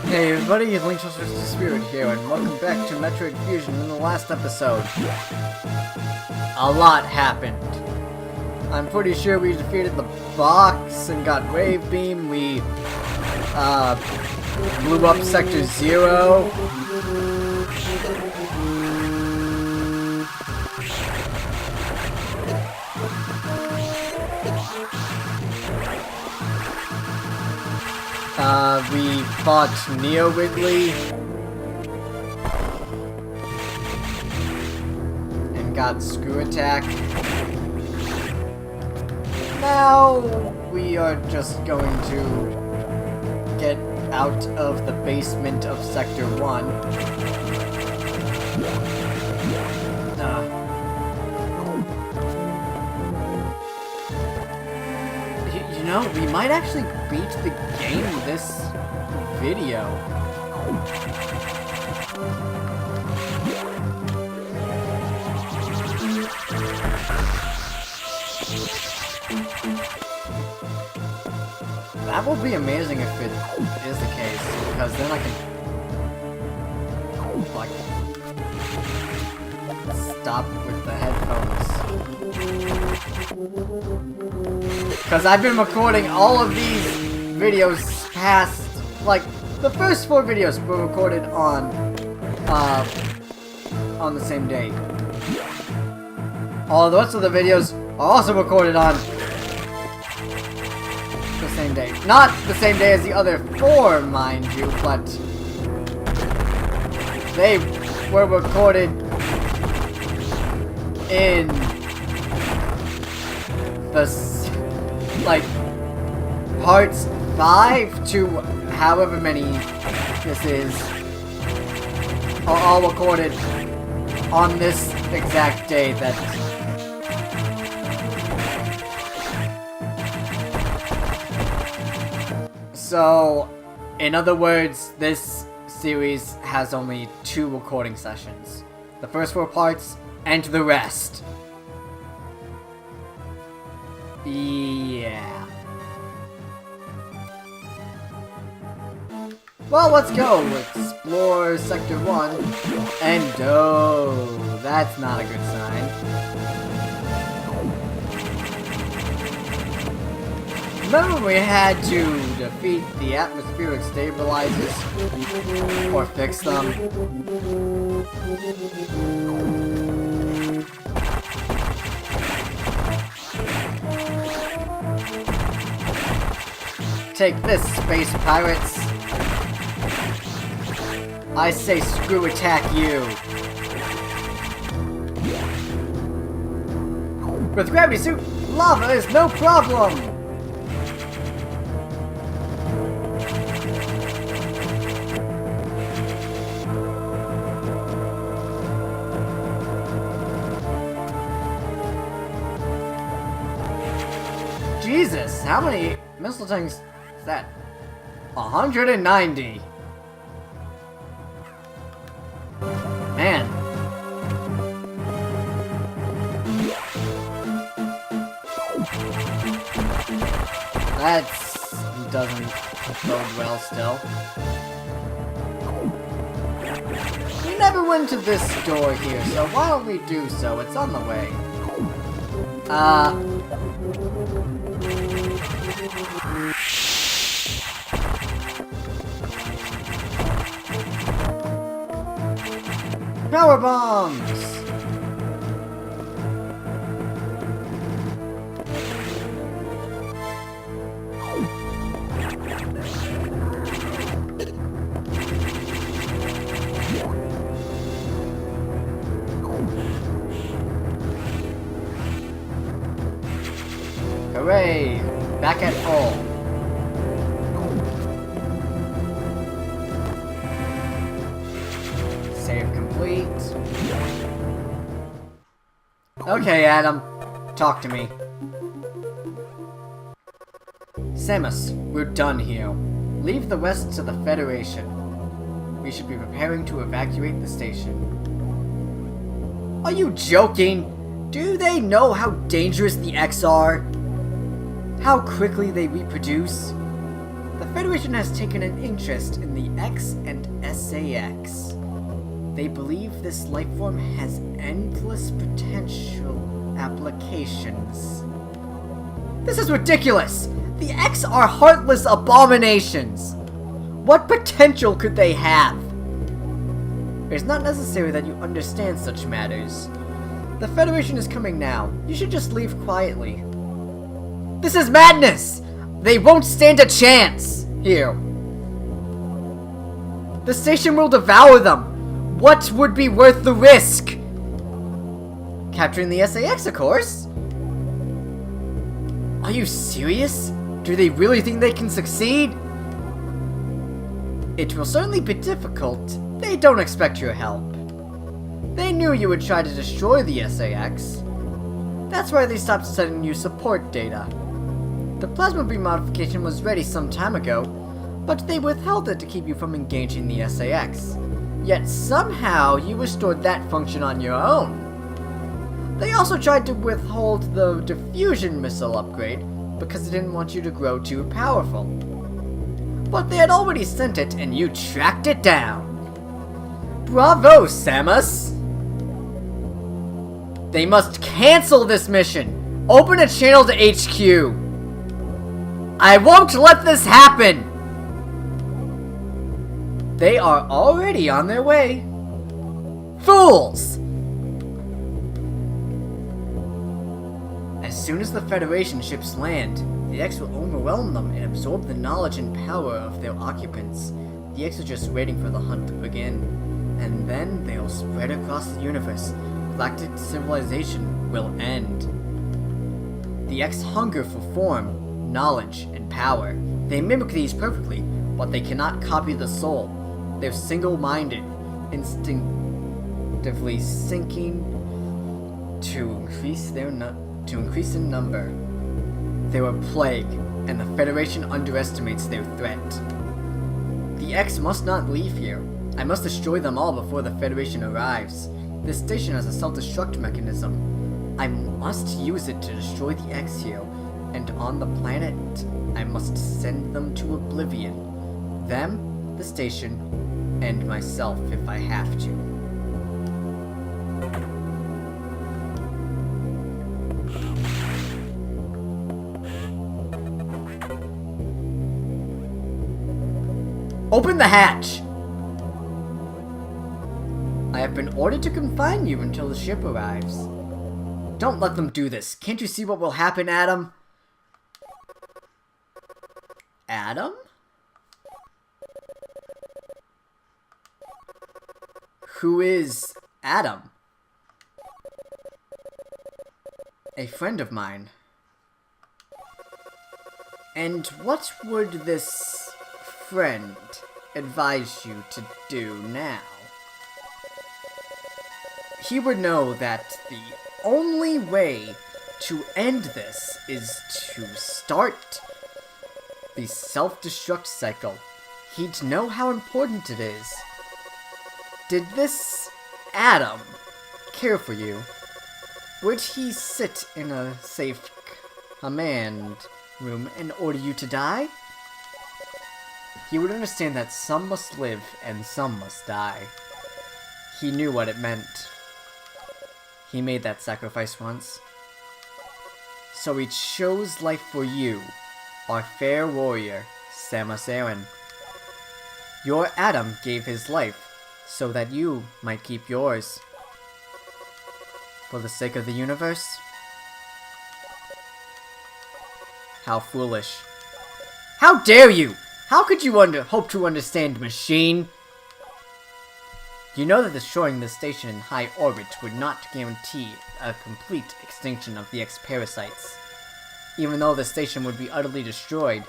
Hey everybody, it's Link's Spirit here, and welcome back to Metroid Fusion. In the last episode, a lot happened. I'm pretty sure we defeated the box and got Wave Beam. We blew up Sector 0. We fought Neo Wiggly and got Screw Attack. Now we are just going to get out of the basement of Sector 1. You know, we might actually beat the game this video. That will be amazing if it is the case, because then I can like stop with the headphones. Because I've been recording all of these videos past, like, the first 4 videos were recorded on the same day. All the rest of the videos are also recorded on the same day. Not the same day as the other 4, mind you, but they were recorded in the like parts 5 to however many this is are all recorded on this exact day that so in other words, this series has only 2 recording sessions. The first 4 parts and the rest. Yeah. Well, let's go explore Sector 1. And oh, that's not a good sign. Remember when we had to defeat the atmospheric stabilizers? Or fix them? Take this, space pirates. I say screw attack you. With gravity suit, lava is no problem. Jesus, how many missile tanks is that? 190. Man. That doesn't bode well still. We never went to this door here, so why don't we do so? It's on the way. Power bombs! Hooray! Back at full. Save complete. Okay, Adam. Talk to me. Samus, we're done here. Leave the rest to the Federation. We should be preparing to evacuate the station. Are you joking? Do they know how dangerous the X are? How quickly they reproduce? The Federation has taken an interest in the X and SAX. They believe this lifeform has endless potential applications. This is ridiculous! The X are heartless abominations! What potential could they have? It's not necessary that you understand such matters. The Federation is coming now. You should just leave quietly. This is madness! They won't stand a chance! Here. The station will devour them! What would be worth the risk? Capturing the SAX, of course! Are you serious? Do they really think they can succeed? It will certainly be difficult. They don't expect your help. They knew you would try to destroy the SAX. That's why they stopped sending you support data. The plasma beam modification was ready some time ago, but they withheld it to keep you from engaging the SAX. Yet somehow you restored that function on your own. They also tried to withhold the diffusion missile upgrade because they didn't want you to grow too powerful. But they had already sent it and you tracked it down. Bravo, Samus! They must cancel this mission! Open a channel to HQ! I won't let this happen! They are already on their way. Fools! As soon as the Federation ships land, the X will overwhelm them and absorb the knowledge and power of their occupants. The X are just waiting for the hunt to begin, and then they'll spread across the universe. Galactic civilization will end. The X hunger for form, knowledge, and power. They mimic these perfectly, but they cannot copy the soul. They're single-minded, instinctively sinking to increase in number. They're a plague, and the Federation underestimates their threat. The X must not leave here. I must destroy them all before the Federation arrives. This station has a self-destruct mechanism. I must use it to destroy the X here, and on the planet, I must send them to oblivion. Them, the station, and myself if I have to. Open the hatch! I have been ordered to confine you until the ship arrives. Don't let them do this. Can't you see what will happen, Adam? Adam? Who is Adam? A friend of mine. And what would this friend advise you to do now? He would know that the only way to end this is to start the self-destruct cycle. He'd know how important it is. Did this Adam care for you? Would he sit in a safe command room and order you to die? He would understand that some must live and some must die. He knew what it meant. He made that sacrifice once. So he chose life for you, our fair warrior, Samus Aran. Your Adam gave his life so that you might keep yours. For the sake of the universe? How foolish. How dare you! How could you hope to understand, machine? You know that destroying this station in high orbit would not guarantee a complete extinction of the X-parasites. Even though the station would be utterly destroyed,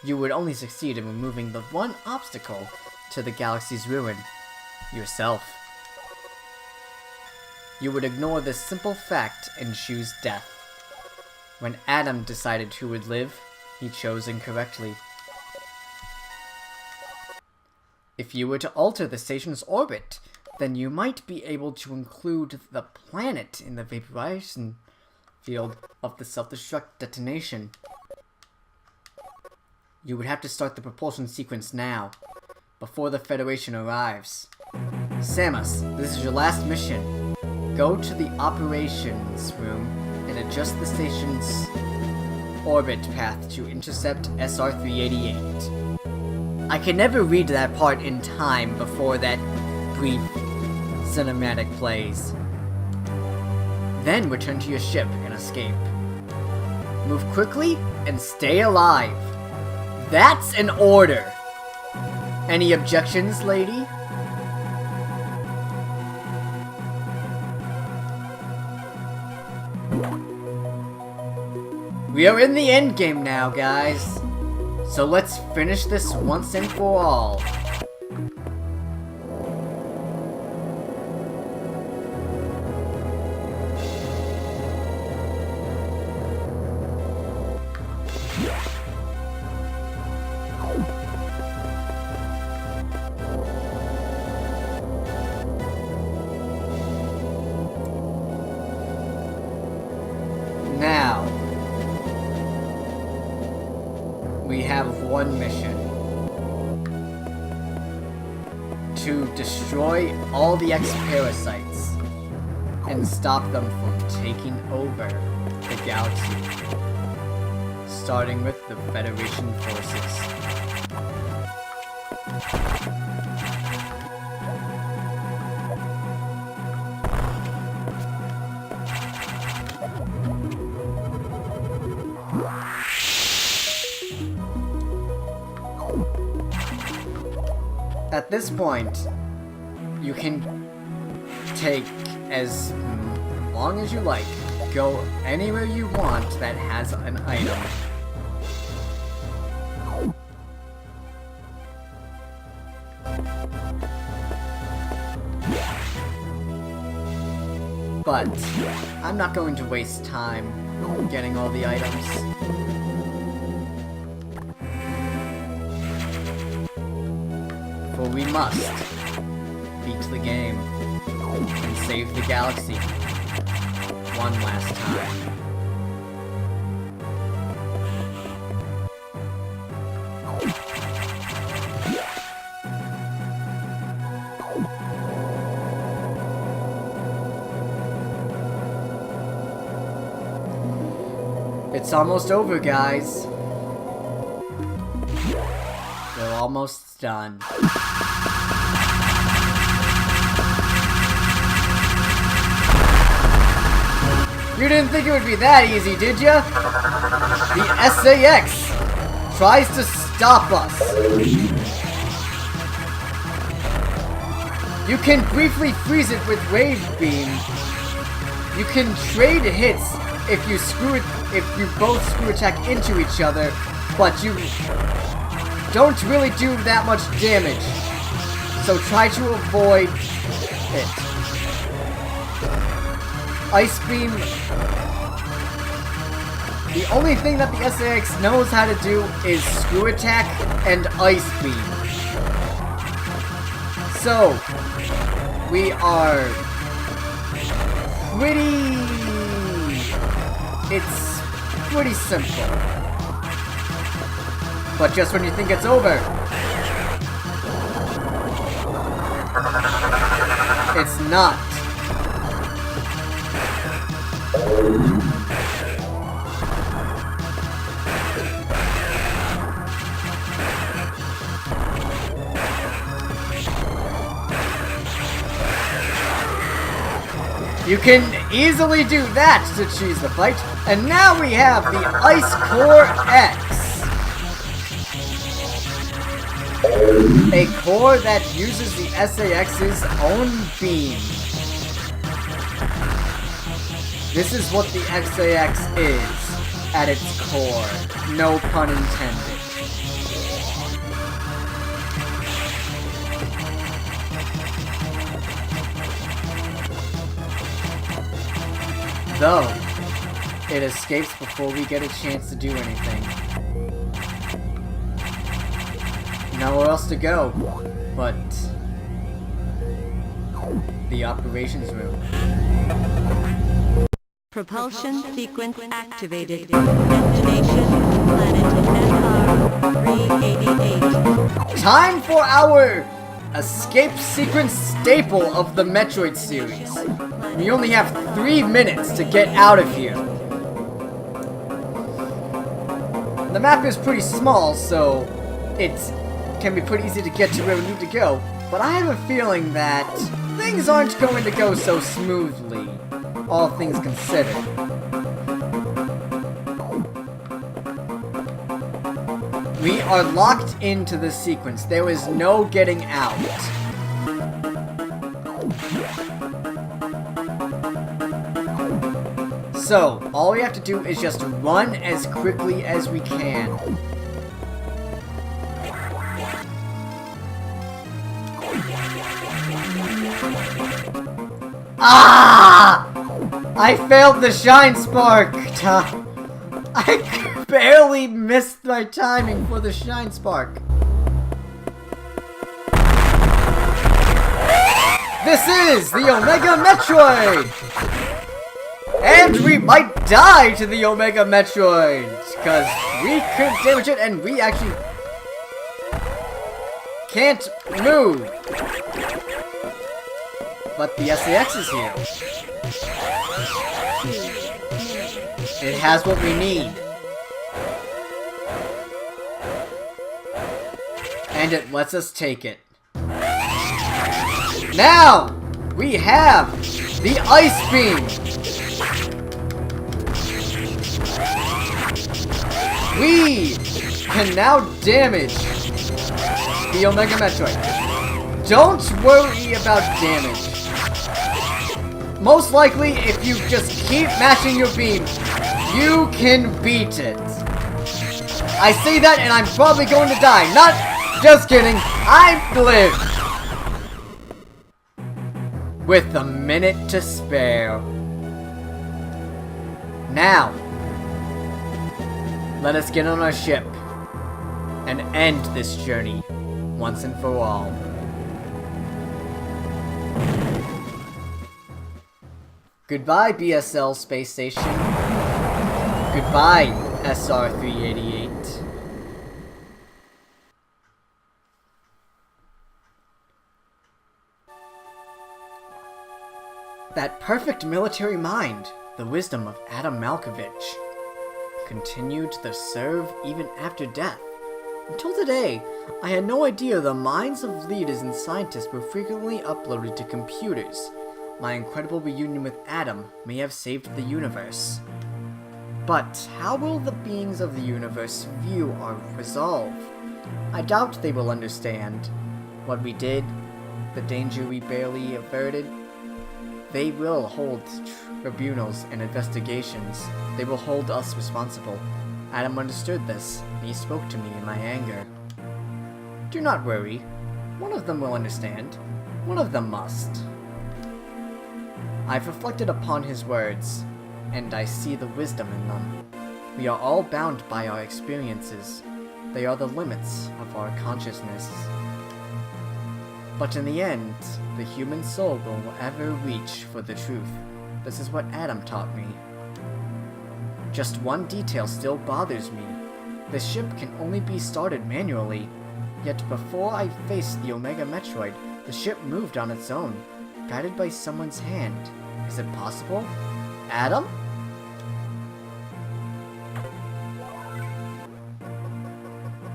you would only succeed in removing the one obstacle to the galaxy's ruin: yourself. You would ignore this simple fact and choose death. When Adam decided who would live, he chose incorrectly. If you were to alter the station's orbit, then you might be able to include the planet in the vaporization field of the self-destruct detonation. You would have to start the propulsion sequence now, before the Federation arrives. Samus, this is your last mission. Go to the operations room and adjust the station's orbit path to intercept SR-388. I can never read that part in time before that brief cinematic plays. Then return to your ship and escape. Move quickly and stay alive. That's an order! Any objections, lady? We are in the endgame now, guys. So let's finish this once and for all. Now, we have one mission. To destroy all the X-Parasites and stop them from taking over the galaxy. Starting with the Federation forces. At this point, you can take as long as you like, go anywhere you want that has an item. But I'm not going to waste time getting all the items. For we must beat the game and save the galaxy one last time. It's almost over, guys. We're almost done. You didn't think it would be that easy, did ya? The SAX tries to stop us. You can briefly freeze it with Wave Beam. You can trade hits if you both screw attack into each other, but you don't really do that much damage. So try to avoid it. Ice Beam. The only thing that the SAX knows how to do is screw attack and Ice Beam. So we are it's pretty simple. But just when you think it's over, it's not. You can easily do that to choose the fight, and now we have the Ice Core X. A core that uses the SAX's own beam. This is what the SAX is at its core. No pun intended. Though, it escapes before we get a chance to do anything. Nowhere else to go, but the operations room. Propulsion sequence activated. Destination, planet NR time for our escape sequence staple of the Metroid series. We only have 3 minutes to get out of here. The map is pretty small, so it can be pretty easy to get to where we need to go. But I have a feeling that things aren't going to go so smoothly, all things considered. We are locked into the sequence. There is no getting out. So, all we have to do is just run as quickly as we can. Ah! I failed the shine spark! I barely missed my timing for the shine spark. This is the Omega Metroid! And we might die to the Omega Metroid! Because we couldn't damage it and we actually can't move. But the SAX is here. It has what we need. And it lets us take it. Now, we have the Ice Beam. We can now damage the Omega Metroid. Don't worry about damage. Most likely, if you just keep mashing your beam, you can beat it. I say that and I'm probably going to die. Not just kidding. I lived. With a minute to spare. Now, let us get on our ship and end this journey once and for all. Goodbye, BSL Space Station. Goodbye, SR-388. That perfect military mind, the wisdom of Adam Malkovich, continued to serve even after death. Until today, I had no idea the minds of leaders and scientists were frequently uploaded to computers. My incredible reunion with Adam may have saved the universe. But how will the beings of the universe view our resolve? I doubt they will understand what we did, the danger we barely averted. They will hold tribunals and investigations. They will hold us responsible. Adam understood this, and he spoke to me in my anger. Do not worry. One of them will understand. One of them must. I've reflected upon his words, and I see the wisdom in them. We are all bound by our experiences. They are the limits of our consciousness. But in the end, the human soul will ever reach for the truth. This is what Adam taught me. Just one detail still bothers me. The ship can only be started manually. Yet before I faced the Omega Metroid, the ship moved on its own, guided by someone's hand. Is it possible? Adam?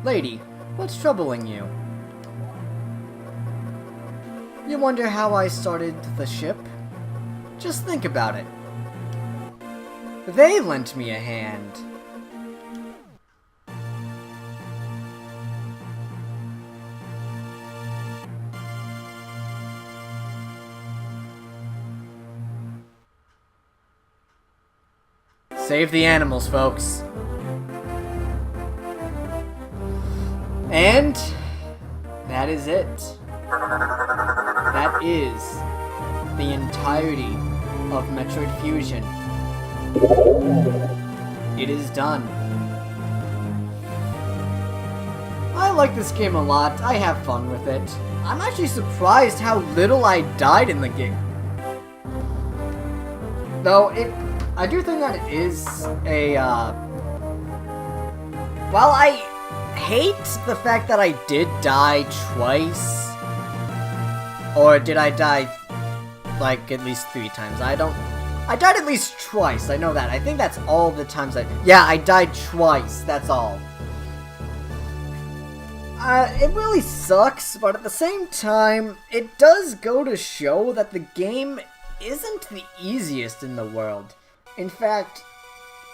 Lady, what's troubling you? You wonder how I started the ship? Just think about it. They lent me a hand. Save the animals, folks. And that is it. That is the entirety of Metroid Fusion. It is done. I like this game a lot. I have fun with it. I'm actually surprised how little I died in the game. Though I do think that it is a, while I hate the fact that I did die twice. Or did I die, like, at least 3 times? I died at least twice, I know that. I think that's all the times yeah, I died twice, that's all. It really sucks, but at the same time, it does go to show that the game isn't the easiest in the world. In fact,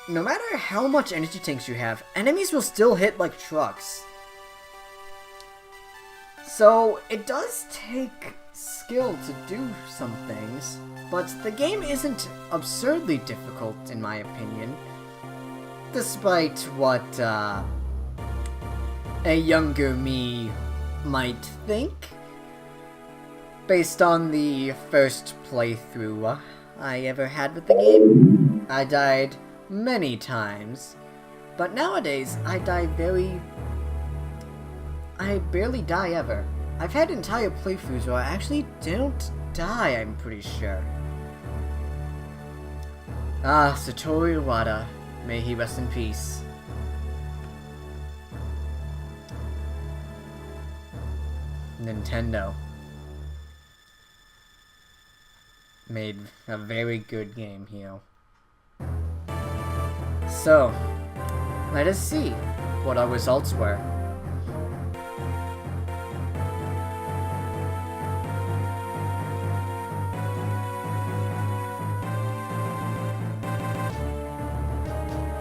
no matter how much energy tanks you have, enemies will still hit like trucks. So, it does take skill to do some things, but the game isn't absurdly difficult in my opinion, despite what a younger me might think. Based on the first playthrough I ever had with the game, I died many times, but nowadays I barely die ever. I've had entire playthroughs where I actually don't die, I'm pretty sure. Satoru Iwata, may he rest in peace. Nintendo made a very good game here. So, let us see what our results were.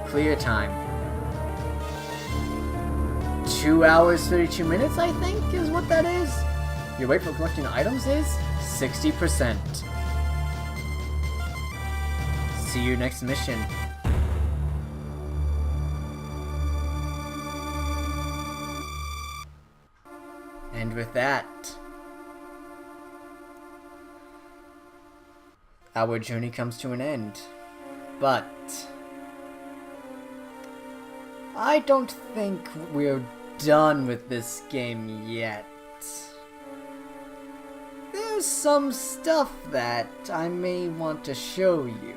Clear time. 2 hours 32 minutes, I think, is what that is. Your rate for collecting items is 60%. See you next mission. And with that, our journey comes to an end. But I don't think we're done with this game yet. There's some stuff that I may want to show you.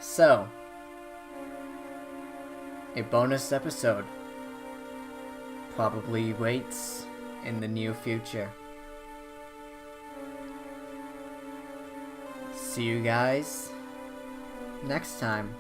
So, a bonus episode probably waits in the near future. See you guys next time.